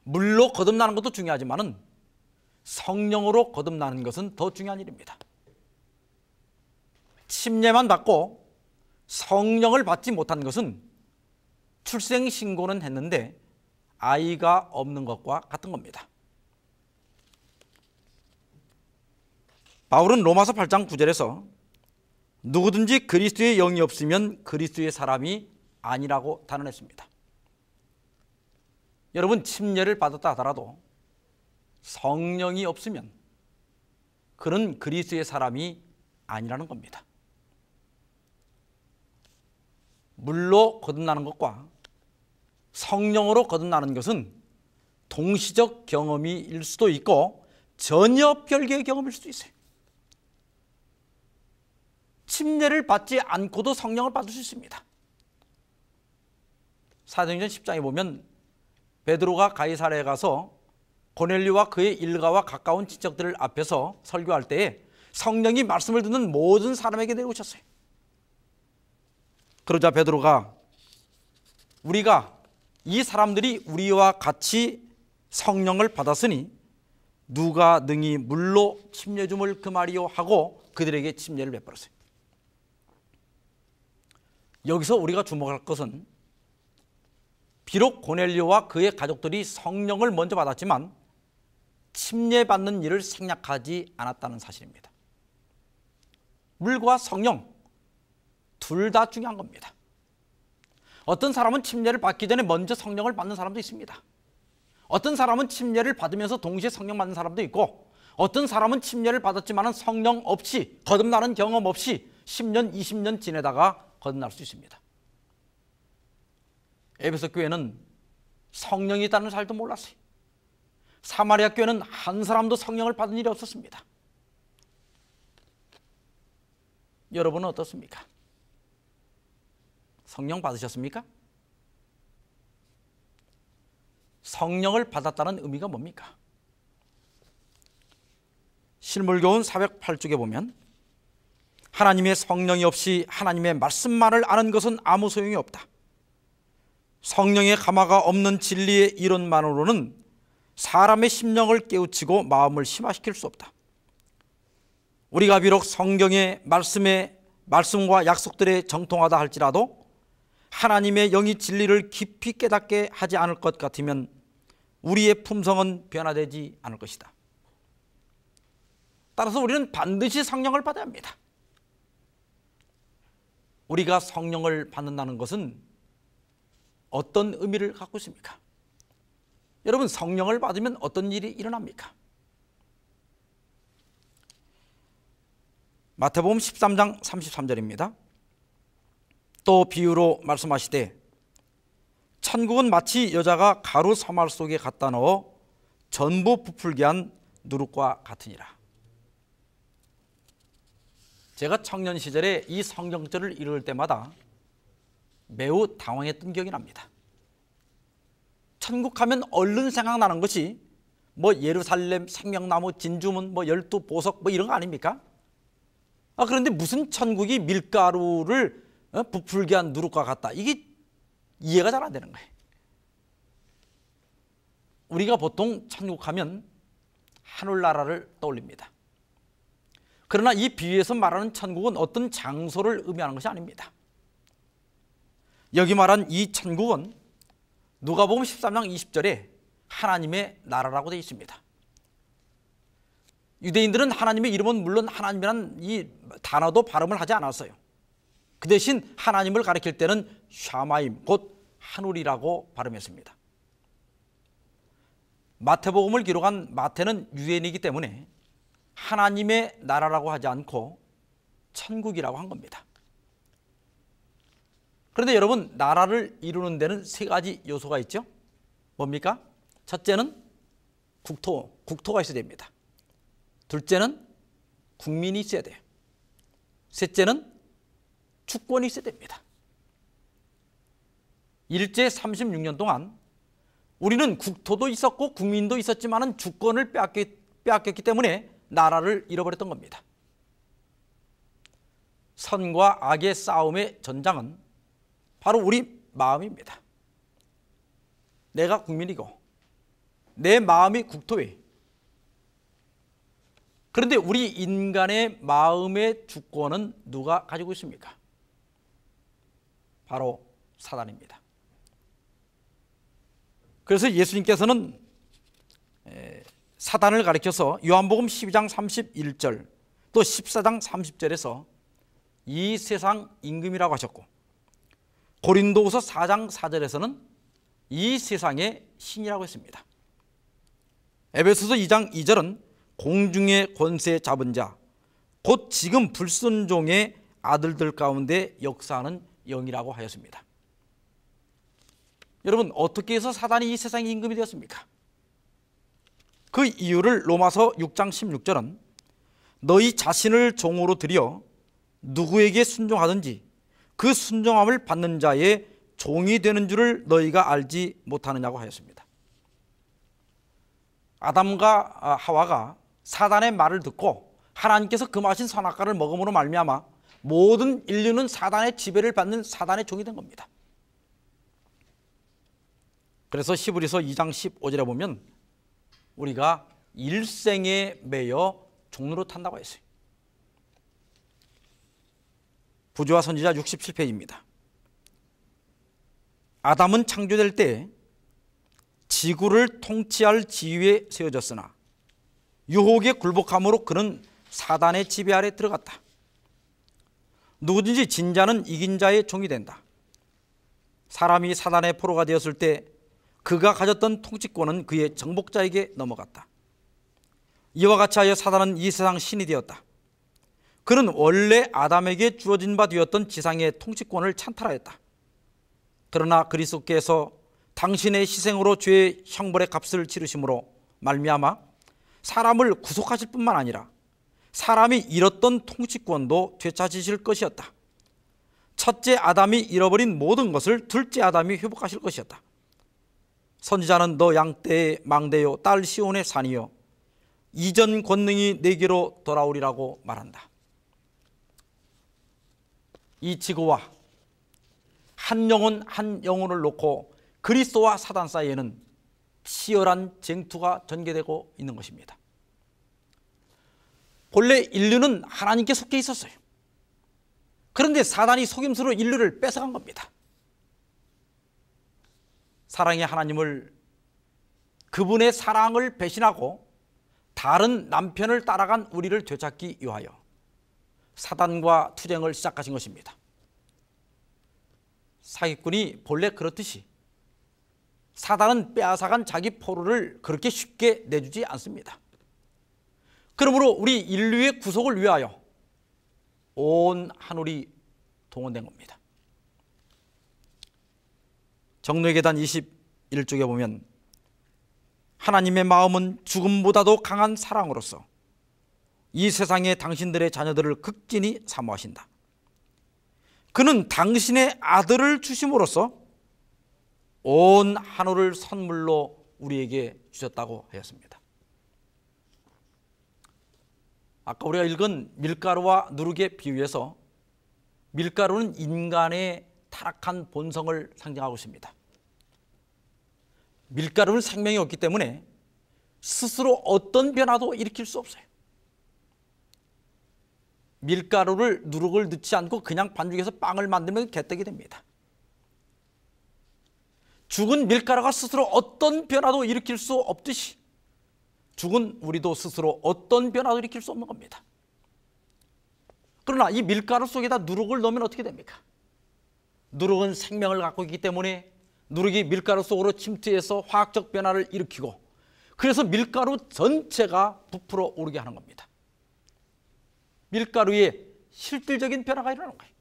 물로 거듭나는 것도 중요하지만 성령으로 거듭나는 것은 더 중요한 일입니다. 침례만 받고 성령을 받지 못한 것은 출생신고는 했는데 아이가 없는 것과 같은 겁니다. 바울은 로마서 8장 9절에서 누구든지 그리스도의 영이 없으면 그리스도의 사람이 아니라고 단언했습니다. 여러분, 침례를 받았다 하더라도 성령이 없으면 그는 그리스도의 사람이 아니라는 겁니다. 물로 거듭나는 것과 성령으로 거듭나는 것은 동시적 경험일 수도 있고 전혀 별개의 경험일 수도 있어요. 침례를 받지 않고도 성령을 받을 수 있습니다. 사도행전 10장에 보면 베드로가 가이사랴에 가서 고넬료와 그의 일가와 가까운 친척들 앞에서 설교할 때에 성령이 말씀을 듣는 모든 사람에게 내려오셨어요. 그러자 베드로가 우리가 이 사람들이 우리와 같이 성령을 받았으니 누가 능히 물로 침례 줌을 금하리요 하고 그들에게 침례를 베풀었어요. 여기서 우리가 주목할 것은 비록 고넬료와 그의 가족들이 성령을 먼저 받았지만 침례받는 일을 생략하지 않았다는 사실입니다. 물과 성령 둘 다 중요한 겁니다. 어떤 사람은 침례를 받기 전에 먼저 성령을 받는 사람도 있습니다. 어떤 사람은 침례를 받으면서 동시에 성령 받는 사람도 있고 어떤 사람은 침례를 받았지만 성령 없이 거듭나는 경험 없이 10년, 20년 지내다가 거듭날 수 있습니다. 에베소 교회는 성령이 있다는 사실도 몰랐어요. 사마리아 교회는 한 사람도 성령을 받은 일이 없었습니다. 여러분은 어떻습니까? 성령 받으셨습니까? 성령을 받았다는 의미가 뭡니까? 실물교훈 408쪽에 보면 하나님의 성령이 없이 하나님의 말씀만을 아는 것은 아무 소용이 없다. 성령의 감화가 없는 진리의 이론만으로는 사람의 심령을 깨우치고 마음을 심화시킬 수 없다. 우리가 비록 성경의 말씀과 약속들에 정통하다 할지라도 하나님의 영이 진리를 깊이 깨닫게 하지 않을 것 같으면 우리의 품성은 변화되지 않을 것이다. 따라서 우리는 반드시 성령을 받아야 합니다. 우리가 성령을 받는다는 것은 어떤 의미를 갖고 있습니까? 여러분, 성령을 받으면 어떤 일이 일어납니까? 마태복음 13장 33절입니다. 또 비유로 말씀하시되 천국은 마치 여자가 가루 사말 속에 갖다 넣어 전부 부풀게 한 누룩과 같으니라. 제가 청년 시절에 이 성경절을 읽을 때마다 매우 당황했던 기억이 납니다. 천국 하면 얼른 생각나는 것이 뭐 예루살렘, 생명나무, 진주문, 뭐 12보석 뭐 이런 거 아닙니까? 그런데 무슨 천국이 밀가루를 부풀게 한 누룩과 같다. 이게 이해가 잘 안 되는 거예요. 우리가 보통 천국 하면 하늘나라를 떠올립니다. 그러나 이 비유에서 말하는 천국은 어떤 장소를 의미하는 것이 아닙니다. 여기 말한 이 천국은 누가복음 13장 20절에 하나님의 나라라고 되어 있습니다. 유대인들은 하나님의 이름은 물론 하나님이라는 이 단어도 발음을 하지 않았어요. 그 대신 하나님을 가리킬 때는 샤마임, 곧 하늘이라고 발음했습니다. 마태복음을 기록한 마태는 유대인이기 때문에 하나님의 나라라고 하지 않고 천국이라고 한 겁니다. 그런데 여러분, 나라를 이루는 데는 세 가지 요소가 있죠. 뭡니까? 첫째는 국토가 있어야 됩니다. 둘째는 국민이 있어야 돼요. 셋째는 주권이 있어야 됩니다. 일제 36년 동안 우리는 국토도 있었고 국민도 있었지만 주권을 빼앗겼기 때문에 나라를 잃어버렸던 겁니다. 선과 악의 싸움의 전장은 바로 우리 마음입니다. 내가 국민이고 내 마음이 국토에. 그런데 우리 인간의 마음의 주권은 누가 가지고 있습니까? 바로 사단입니다. 그래서 예수님께서는 사단을 가리켜서 요한복음 12장 31절 또 14장 30절에서 이 세상 임금이라고 하셨고, 고린도후서 4장 4절에서는 이 세상의 신이라고 했습니다. 에베소서 2장 2절은 공중의 권세 잡은 자, 곧 지금 불순종의 아들들 가운데 역사하는 영이라고 하였습니다. 여러분, 어떻게 해서 사단이 이 세상의 임금이 되었습니까? 그 이유를 로마서 6장 16절은 너희 자신을 종으로 들여 누구에게 순종하든지 그 순종함을 받는 자의 종이 되는 줄을 너희가 알지 못하느냐고 하였습니다. 아담과 하와가 사단의 말을 듣고 하나님께서 금하신 선악과를 먹음으로 말미암아 모든 인류는 사단의 지배를 받는 사단의 종이 된 겁니다. 그래서 히브리서 2장 15절에 보면 우리가 일생에 매여 종로로 탄다고 했어요. 부조와 선지자 67페이지입니다. 아담은 창조될 때 지구를 통치할 지위에 세워졌으나 유혹에 굴복함으로 그는 사단의 지배 아래 들어갔다. 누구든지 진 자는 이긴 자의 종이 된다. 사람이 사단의 포로가 되었을 때 그가 가졌던 통치권은 그의 정복자에게 넘어갔다. 이와 같이 하여 사단은 이 세상 신이 되었다. 그는 원래 아담에게 주어진 바 되었던 지상의 통치권을 찬탈하였다. 그러나 그리스도께서 당신의 희생으로 죄의 형벌의 값을 치르심으로 말미암아 사람을 구속하실 뿐만 아니라 사람이 잃었던 통치권도 되찾으실 것이었다. 첫째 아담이 잃어버린 모든 것을 둘째 아담이 회복하실 것이었다. 선지자는 너 양떼의 망대요 딸 시온의 산이요 이전 권능이 내게로 돌아오리라고 말한다. 이 지구와 한 영혼을 놓고 그리스도와 사단 사이에는 치열한 쟁투가 전개되고 있는 것입니다. 본래 인류는 하나님께 속해 있었어요. 그런데 사단이 속임수로 인류를 뺏어간 겁니다. 사랑의 하나님을, 그분의 사랑을 배신하고 다른 남편을 따라간 우리를 되찾기 위하여 사단과 투쟁을 시작하신 것입니다. 사기꾼이 본래 그렇듯이 사단은 빼앗아간 자기 포로를 그렇게 쉽게 내주지 않습니다. 그러므로 우리 인류의 구속을 위하여 온 하늘이 동원된 겁니다. 정노의 계단 21쪽에 보면 하나님의 마음은 죽음보다도 강한 사랑으로서 이 세상에 당신들의 자녀들을 극진히 사모하신다. 그는 당신의 아들을 주심으로써 온 하늘을 선물로 우리에게 주셨다고 하였습니다. 아까 우리가 읽은 밀가루와 누룩의 비유에서 밀가루는 인간의 타락한 본성을 상징하고 있습니다. 밀가루는 생명이 없기 때문에 스스로 어떤 변화도 일으킬 수 없어요. 밀가루를 누룩을 넣지 않고 그냥 반죽해서 빵을 만들면 개떡이 됩니다. 죽은 밀가루가 스스로 어떤 변화도 일으킬 수 없듯이 죽은 우리도 스스로 어떤 변화도 일으킬 수 없는 겁니다. 그러나 이 밀가루 속에다 누룩을 넣으면 어떻게 됩니까? 누룩은 생명을 갖고 있기 때문에 누룩이 밀가루 속으로 침투해서 화학적 변화를 일으키고 그래서 밀가루 전체가 부풀어 오르게 하는 겁니다. 밀가루에 실질적인 변화가 일어나는 거예요.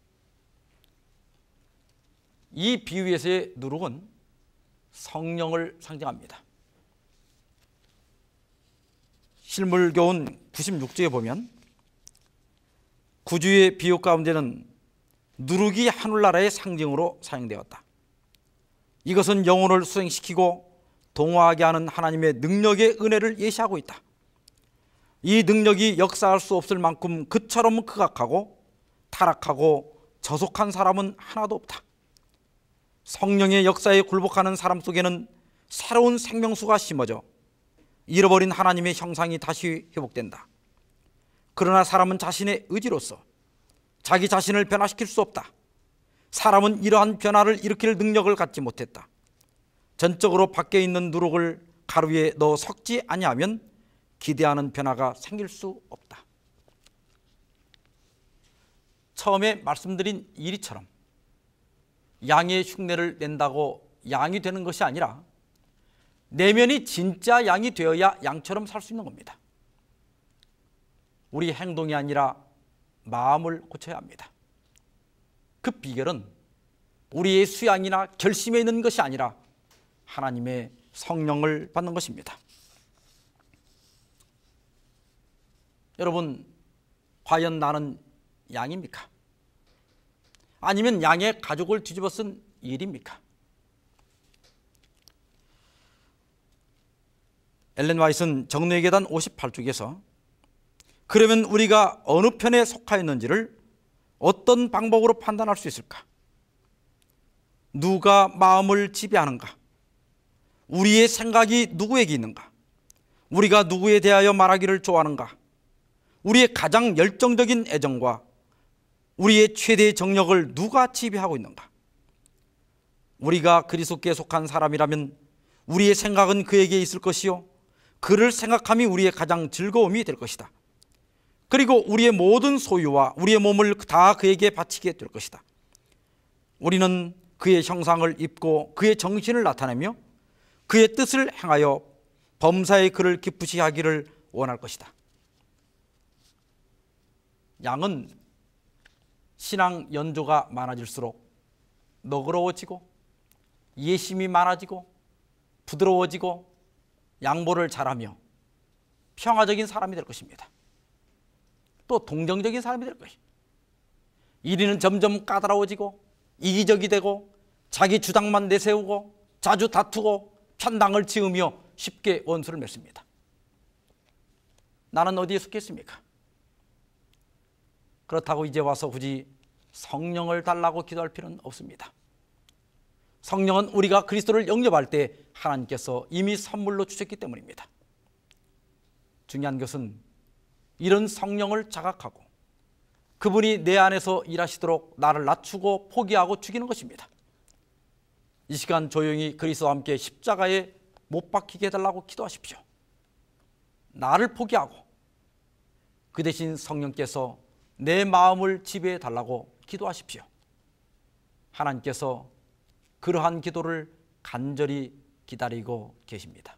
이 비유에서의 누룩은 성령을 상징합니다. 실물교훈 96쪽에 보면 구주의 비유 가운데는 누룩이 하늘나라의 상징으로 사용되었다. 이것은 영혼을 수행시키고 동화하게 하는 하나님의 능력의 은혜를 예시하고 있다. 이 능력이 역사할 수 없을 만큼 그처럼 극악하고 타락하고 저속한 사람은 하나도 없다. 성령의 역사에 굴복하는 사람 속에는 새로운 생명수가 심어져 잃어버린 하나님의 형상이 다시 회복된다. 그러나 사람은 자신의 의지로서 자기 자신을 변화시킬 수 없다. 사람은 이러한 변화를 일으킬 능력을 갖지 못했다. 전적으로 밖에 있는 누룩을 가루에 넣어 섞지 아니하면 기대하는 변화가 생길 수 없다. 처음에 말씀드린 이리처럼 양의 흉내를 낸다고 양이 되는 것이 아니라 내면이 진짜 양이 되어야 양처럼 살 수 있는 겁니다. 우리 행동이 아니라 마음을 고쳐야 합니다. 그 비결은 우리의 수양이나 결심에 있는 것이 아니라 하나님의 성령을 받는 것입니다. 여러분, 과연 나는 양입니까? 아니면 양의 가죽을 뒤집어 쓴 일입니까? 엘렌 화이트는 정노의 계단 58쪽에서 그러면 우리가 어느 편에 속하였는지를 어떤 방법으로 판단할 수 있을까? 누가 마음을 지배하는가? 우리의 생각이 누구에게 있는가? 우리가 누구에 대하여 말하기를 좋아하는가? 우리의 가장 열정적인 애정과 우리의 최대의 정력을 누가 지배하고 있는가? 우리가 그리스도께 속한 사람이라면 우리의 생각은 그에게 있을 것이요 그를 생각함이 우리의 가장 즐거움이 될 것이다. 그리고 우리의 모든 소유와 우리의 몸을 다 그에게 바치게 될 것이다. 우리는 그의 형상을 입고 그의 정신을 나타내며 그의 뜻을 행하여 범사에 그를 기쁘시 하기를 원할 것이다. 양은 신앙 연조가 많아질수록 너그러워지고 예심이 많아지고 부드러워지고 양보를 잘하며 평화적인 사람이 될 것입니다. 또 동정적인 사람이 될 것이에요. 이리는 점점 까다로워지고 이기적이 되고 자기 주장만 내세우고 자주 다투고 편당을 지으며 쉽게 원수를 맺습니다. 나는 어디에 속했습니까? 그렇다고 이제 와서 굳이 성령을 달라고 기도할 필요는 없습니다. 성령은 우리가 그리스도를 영접할 때 하나님께서 이미 선물로 주셨기 때문입니다. 중요한 것은 이런 성령을 자각하고 그분이 내 안에서 일하시도록 나를 낮추고 포기하고 죽이는 것입니다. 이 시간 조용히 그리스도와 함께 십자가에 못 박히게 해달라고 기도하십시오. 나를 포기하고 그 대신 성령께서 내 마음을 지배해 달라고 기도하십시오. 하나님께서 그러한 기도를 간절히 기다리고 계십니다.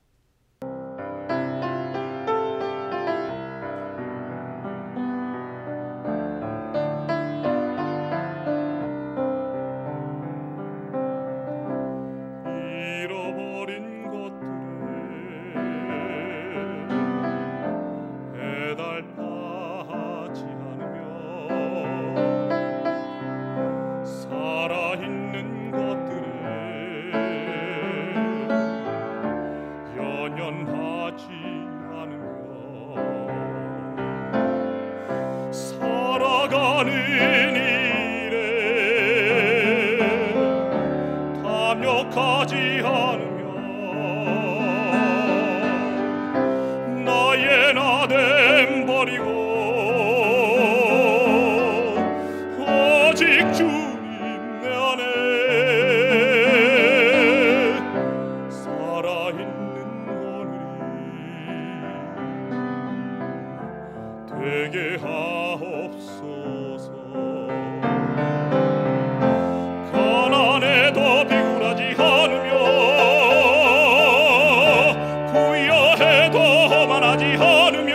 잃어버린 것들에 애달파하지 않으며 살아있는 것들에 연연하지 않으며 살아가는 일에 탐욕하지 않으며 나의 나됨 버리고 오직 주님 내 안에 살아있는 오늘이 되게 하옵소서. 가난해도 비굴하지 않으며 부여해도 허만하지 않으며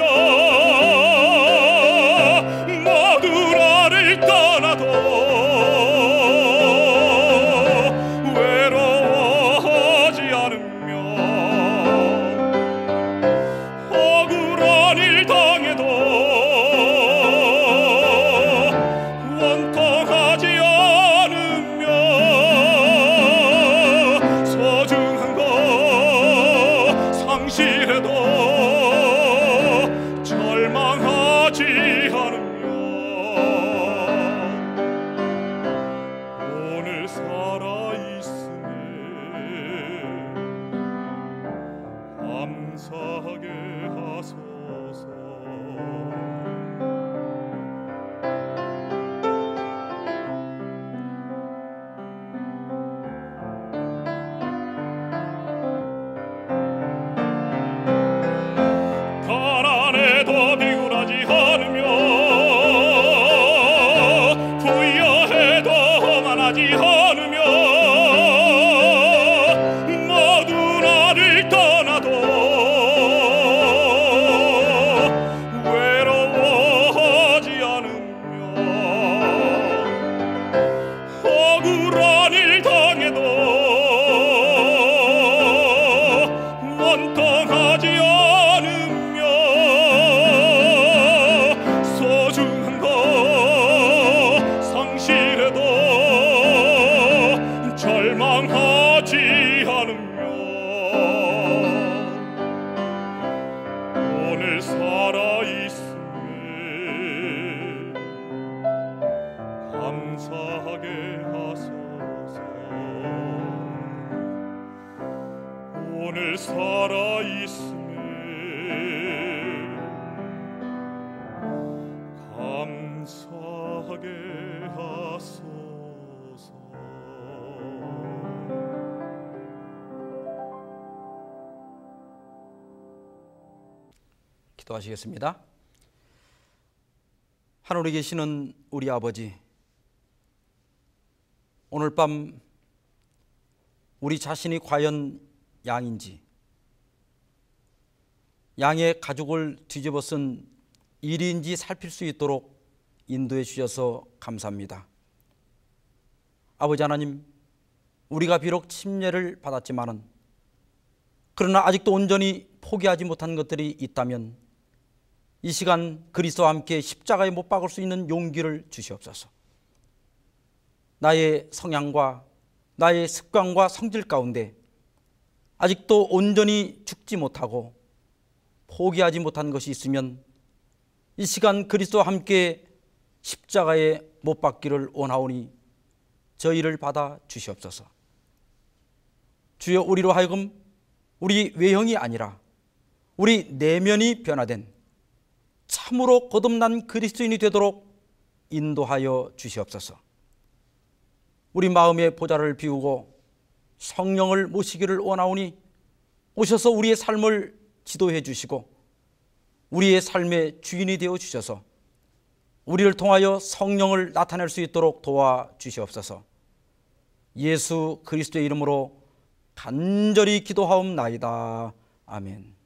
모두 나를 떠나도 외로워하지 않으며 억울한 일 당해도 원통하지 않으며 소중한 것 상실해도 절망하지 않으며 오늘 살아있음에 감사하게 하소서. 가난해도 비굴하지 않으며 부여해도 허만하지 않으며 모두 나를 떠나도 외로워하지 않으며 억울한 일 당해도 원통하지 않으며 소중한 것 상실해도 절망하지 않으며 오늘 살아있음에 감사하게 하소서. 오늘 살아있음에 감사하게 하소서. 기도하시겠습니다. 하늘에 계시는 우리 아버지, 오늘 밤 우리 자신이 과연 양인지, 양의 가죽을 뒤집어 쓴 일인지 살필 수 있도록 인도해 주셔서 감사합니다. 아버지 하나님, 우리가 비록 침례를 받았지만은 그러나 아직도 온전히 포기하지 못한 것들이 있다면 이 시간 그리스도와 함께 십자가에 못 박을 수 있는 용기를 주시옵소서. 나의 성향과 나의 습관과 성질 가운데 아직도 온전히 죽지 못하고 포기하지 못한 것이 있으면 이 시간 그리스도와 함께 십자가에 못 박기를 원하오니 저희를 받아 주시옵소서. 주여, 우리로 하여금 우리 외형이 아니라 우리 내면이 변화된 참으로 거듭난 그리스도인이 되도록 인도하여 주시옵소서. 우리 마음의 보좌를 비우고 성령을 모시기를 원하오니 오셔서 우리의 삶을 지도해 주시고 우리의 삶의 주인이 되어 주셔서 우리를 통하여 성령을 나타낼 수 있도록 도와주시옵소서. 예수 그리스도의 이름으로 간절히 기도하옵나이다. 아멘.